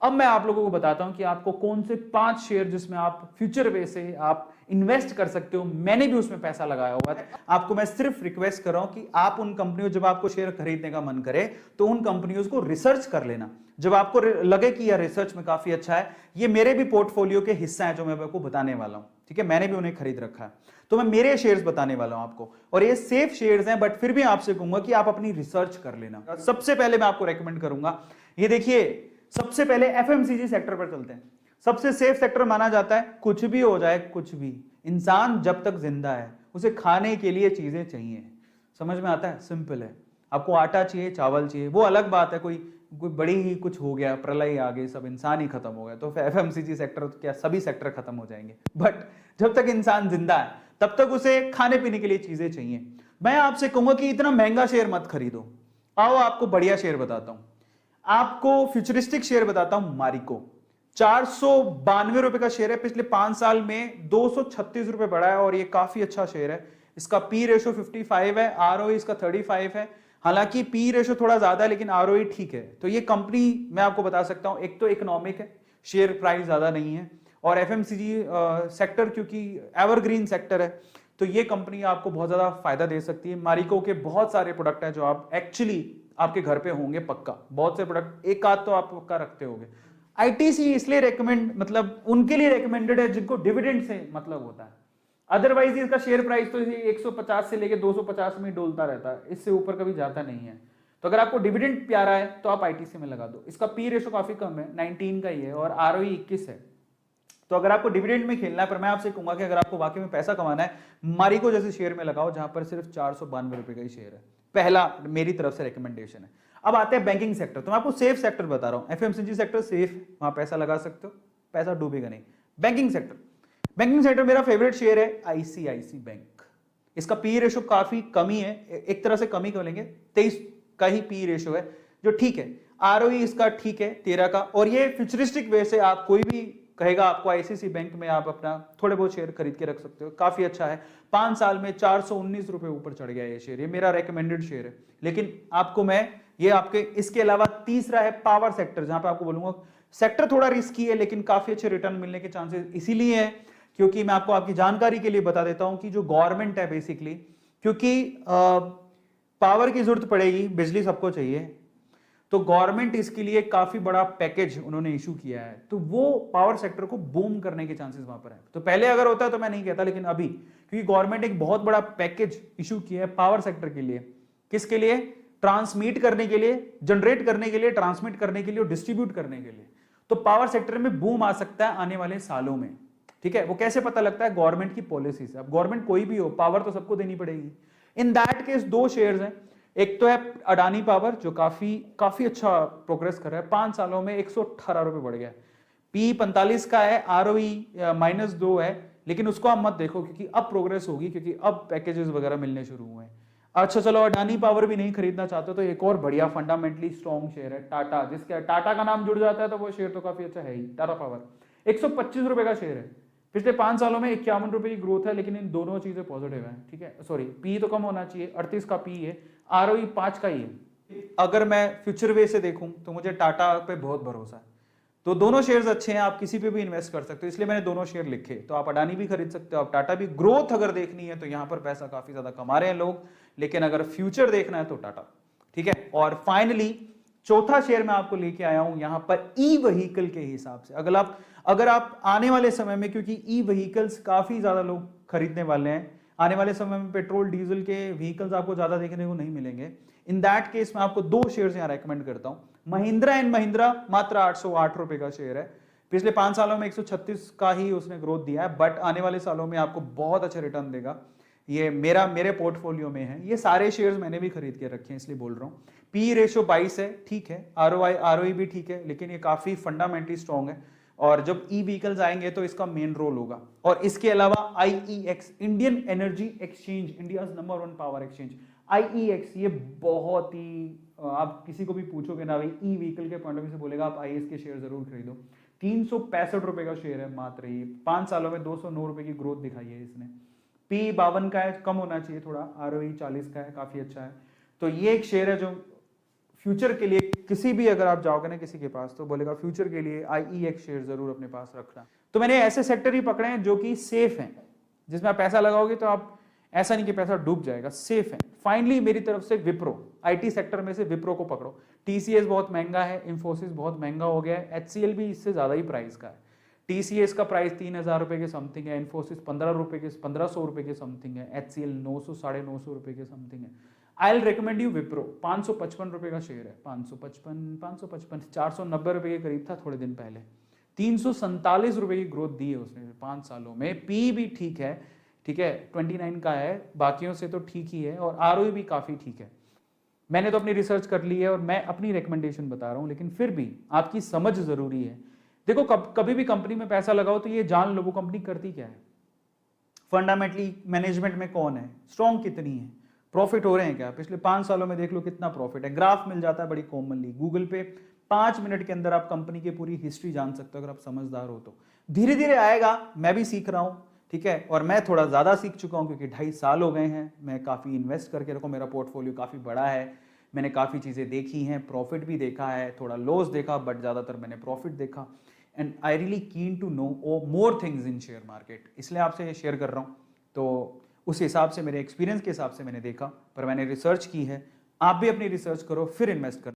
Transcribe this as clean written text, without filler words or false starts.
अब मैं आप लोगों को बताता हूं कि आपको कौन से 5 शेयर जिसमें आप फ्यूचर वे से आप इन्वेस्ट कर सकते हो। मैंने भी उसमें पैसा लगाया हुआ है। आपको मैं सिर्फ रिक्वेस्ट कर रहा हूं कि आप उन कंपनियों, जब आपको शेयर खरीदने का मन करे तो उन कंपनियों को रिसर्च कर लेना। जब आपको लगे कि यह रिसर्च में काफी अच्छा है, ये मेरे भी पोर्टफोलियो के हिस्सा है जो मैं आपको बताने वाला हूं, ठीक है, मैंने भी उन्हें खरीद रखा है, तो मैं मेरे शेयर्स बताने वाला हूं आपको, और ये सेफ शेयर्स हैं, बट फिर भी आपसे कहूंगा कि आप अपनी रिसर्च कर लेना। सबसे पहले मैं आपको रेकमेंड करूंगा, ये देखिए, सबसे पहले एफएमसीजी सेक्टर पर चलते हैं। सबसे सेफ सेक्टर माना जाता है, कुछ भी हो जाए, कुछ भी, इंसान जब तक जिंदा है उसे खाने के लिए चीजें चाहिए। समझ में आता है? सिंपल है। आपको आटा चाहिए, चावल चाहिए, वो अलग बात है, कोई बड़ी ही कुछ हो गया, प्रलय आ गई, सब इंसान ही खत्म हो गया, तो एफएमसीजी सेक्टर क्या सभी सेक्टर खत्म हो जाएंगे, बट जब तक इंसान जिंदा है तब तक उसे खाने पीने के लिए चीजें चाहिए। मैं आपसे कहूंगा कि इतना महंगा शेयर मत खरीदो। आओ आपको बढ़िया शेयर बताता हूं, आपको फ्यूचरिस्टिक शेयर बताता हूं। मारिको 492 रुपए का शेयर है, पिछले 5 साल में 236 रुपए बढ़ा है, और ये काफी अच्छा शेयर है। इसका पी रेशो 55 है, आरओई इसका 35 है। हालांकि पी रेशो थोड़ा ज्यादा है लेकिन आरओई ठीक है। तो ये कंपनी मैं आपको बता सकता हूं, एक तो इकोनॉमिक है, शेयर प्राइस ज्यादा नहीं है, और एफएमसीजी सेक्टर क्योंकि एवरग्रीन सेक्टर है, तो ये कंपनी आपको बहुत ज्यादा फायदा दे सकती है। मारिको के बहुत सारे प्रोडक्ट है जो आप एक्चुअली आपके घर पे होंगे पक्का, बहुत से प्रोडक्ट, एक आध तो आप पक्का रखते होंगे। आईटीसी इसलिए रेकमेंड, मतलब उनके लिए रेकमेंडेड है जिनको डिविडेंड से मतलब होता है। अदरवाइज इसका शेयर प्राइस तो 150 से लेके 250 में डोलता रहता है, इससे ऊपर कभी जाता नहीं है। तो अगर आपको डिविडेंड प्यारा है तो आप आईटीसी में लगा दो। इसका पी रेशो काफी कम है, 19 का ही है, और आरओई 21 है। तो अगर आपको डिविडेंड में खेलना है, पर मैं आपसे कहूंगा कि अगर आपको वाकई में पैसा कमाना है, मारिको जैसे शेयर में लगाओ जहां पर सिर्फ 492 रुपए का ही शेयर है। पहला मेरी तरफ से रिकमेंडेशन है। अब आते हैं बैंकिंग सेक्टर, तो मैं आपको सेफ सेक्टर बता रहा हूं। एफएमसीजी सेक्टर सेफ, वहां पैसा लगा सकते हो, पैसा डूबेगा नहीं। बैंकिंग सेक्टर, बैंकिंग सेक्टर मेरा फेवरेट शेयर है आईसीआईसी बैंक। इसका पी रेशो काफी कमी है, एक तरह से कमी बोलेंगे, 23 का ही पी रेशो है, जो ठीक है। आरओई इसका ठीक है 13 का, और ये फ्यूचरिस्टिक वे से आप कोई भी कहेगा आपको आईसीआईसी बैंक में आप अपना थोड़े बहुत शेयर खरीद के रख सकते हो, काफी अच्छा है। 5 साल में 419 रुपए ऊपर चढ़ गया ये शेयर, ये मेरा रेकमेंडेड शेयर है। लेकिन आपको मैं ये आपके, इसके अलावा तीसरा है पावर सेक्टर, जहां पे आपको बोलूंगा सेक्टर थोड़ा रिस्की है लेकिन काफी अच्छे रिटर्न मिलने के चांसेस इसीलिए है क्योंकि मैं आपको आपकी जानकारी के लिए बता देता हूं कि जो गवर्नमेंट है बेसिकली, क्योंकि पावर की जरूरत पड़ेगी, बिजली सबको चाहिए, तो गवर्नमेंट इसके लिए काफी बड़ा पैकेज उन्होंने इशू किया है, तो वो पावर सेक्टर को बूम करने के चांसेस वहां पर है। तो पहले अगर होता तो मैं नहीं कहता, लेकिन अभी क्योंकि गवर्नमेंट एक बहुत बड़ा पैकेज इशू किया है पावर सेक्टर के लिए, किसके लिए? ट्रांसमिट करने के लिए, जनरेट करने के लिए, ट्रांसमिट करने के लिए और डिस्ट्रीब्यूट करने के लिए। तो पावर सेक्टर में बूम आ सकता है आने वाले सालों में, ठीक है। वो कैसे पता लगता है? गवर्नमेंट की पॉलिसी से। अब गवर्नमेंट कोई भी हो, पावर तो सबको देनी पड़ेगी। इन दैट केस दो शेयर्स हैं, एक तो है अडानी पावर जो काफी अच्छा प्रोग्रेस कर रहा है, 5 सालों में 118 रुपए बढ़ गया, पी 45 का है, आरओई -2 है, लेकिन उसको आप मत देखो क्योंकि अब प्रोग्रेस होगी, क्योंकि अब पैकेजेस वगैरह मिलने शुरू हुए हैं। अच्छा चलो, अडानी पावर भी नहीं खरीदना चाहते तो एक और बढ़िया फंडामेंटली स्ट्रॉन्ग शेयर है टाटा, जिसका टाटा का नाम जुड़ जाता है तो वो शेयर तो काफी अच्छा है ही। टाटा पावर 125 रुपए का शेयर है, पिछले 5 सालों में 51 रुपए की ग्रोथ है, लेकिन इन दोनों चीजें पॉजिटिव है, ठीक है। सॉरी, पी तो कम होना चाहिए, 38 का पी है, आरओई 5 का ही है। अगर मैं फ्यूचर वे से देखूं तो मुझे टाटा पे बहुत भरोसा है, तो दोनों शेयर्स अच्छे हैं, आप किसी पे भी इन्वेस्ट कर सकते हो, इसलिए मैंने दोनों शेयर लिखे। तो आप अडानी भी खरीद सकते हो, आप टाटा भी। ग्रोथ अगर देखनी है तो यहां पर पैसा काफी ज्यादा कमा रहे हैं लोग, लेकिन अगर फ्यूचर देखना है तो टाटा, ठीक है। और फाइनली चौथा शेयर मैं आपको लेके आया हूं यहां पर ई व्हीकल के हिसाब से। अगर आप आने वाले समय में, क्योंकि ई व्हीकल्स काफी ज्यादा लोग खरीदने वाले हैं, आने वाले समय में पेट्रोल डीजल के व्हीकल्स आपको ज्यादा देखने को नहीं मिलेंगे, इन दैट केस मैं आपको 2 शेयर्स यहां रेकमेंड करता हूं। महिंद्रा एंड महिंद्रा मात्र 808 रुपए का शेयर है, पिछले 5 सालों में 136 का ही उसने ग्रोथ दिया है, बट आने वाले सालों में आपको बहुत अच्छा रिटर्न देगा। ये मेरे पोर्टफोलियो में है, ये सारे शेयर्स मैंने भी खरीद के रखे हैं, इसलिए बोल रहा हूं। पी रेशो 22 है, ठीक है, आरओई भी ठीक है, लेकिन ये काफी फंडामेंटली स्ट्रॉन्ग है, और जब ई व्हीकल्स आएंगे तो इसका मेन रोल होगा। और इसके अलावा IEX, Indian energy exchange, India number 1 power exchange, IEX, ये बहुत ही, आप किसी को भी पूछोगे ना भाई ई व्हीकल के पॉइंट ऑफ व्यू से, बोलेगा आप आईईएक्स के शेयर जरूर खरीदो। 365 रुपए का शेयर है मात्र, ये 5 सालों में 209 रुपए की ग्रोथ दिखाई है इसने। पी 52 का है, कम होना चाहिए थोड़ा, आरओई 40 का है, काफी अच्छा है। तो ये एक शेयर है जो फ्यूचर के लिए किसी भी अगर आप जाओगे ना किसी के पास तो बोलेगा फ्यूचर के लिए IEX शेयर जरूर अपने पास रखना। तो मैंने ऐसे सेक्टर ही पकड़े हैं जो कि सेफ हैं, जिसमें आप पैसा लगाओगे तो आप ऐसा नहीं कि पैसा डूब जाएगा, सेफ है। फाइनली मेरी तरफ से विप्रो, IT सेक्टर में से विप्रो को पकड़ो। TCS बहुत महंगा है, इंफोसिस बहुत महंगा हो गया है, HCL भी इससे ज्यादा ही प्राइस का है। TCS का प्राइस 3,000 रुपए के समथिंग है, इंफोसिस 1500 रुपए के समथिंग है, HCL 900 950 रुपए के समथिंग है। I will recommend you Wipro. 555 रुपए का शेयर है, 555 490 रुपए के करीब था थोड़े दिन पहले। 347 रुपए की ग्रोथ दी है उसने 5 सालों में। पी भी ठीक है, ठीक है, 29 का है, बाकियों से तो ठीक ही है, और ROE भी काफी ठीक है। मैंने तो अपनी रिसर्च कर ली है और मैं अपनी रिकमेंडेशन बता रहा हूं, लेकिन फिर भी आपकी समझ जरूरी है। देखो कभी भी कंपनी में पैसा लगाओ तो ये जान लो वो कंपनी करती क्या है, फंडामेंटली मैनेजमेंट में कौन है, स्ट्रॉन्ग कितनी है, प्रॉफिट हो रहे हैं क्या, पिछले 5 सालों में देख लो कितना प्रॉफिट है। ग्राफ मिल जाता है बड़ी कॉमनली गूगल पे, 5 मिनट के अंदर आप कंपनी की पूरी हिस्ट्री जान सकते हो अगर आप समझदार हो तो। धीरे धीरे आएगा, मैं भी सीख रहा हूं, ठीक है, और मैं थोड़ा ज्यादा सीख चुका हूं क्योंकि 2.5 साल हो गए हैं, मैं काफी इन्वेस्ट करके रखा, मेरा पोर्टफोलियो काफी बड़ा है, मैंने काफी चीजें देखी हैं, प्रॉफिट भी देखा है, थोड़ा लॉस देखा, बट ज्यादातर मैंने प्रॉफिट देखा। And I really keen to know more things in share market, इसलिए आपसे शेयर कर रहा हूं। तो उस हिसाब से मेरे एक्सपीरियंस के हिसाब से मैंने देखा, पर मैंने रिसर्च की है, आप भी अपनी रिसर्च करो फिर इन्वेस्ट करो।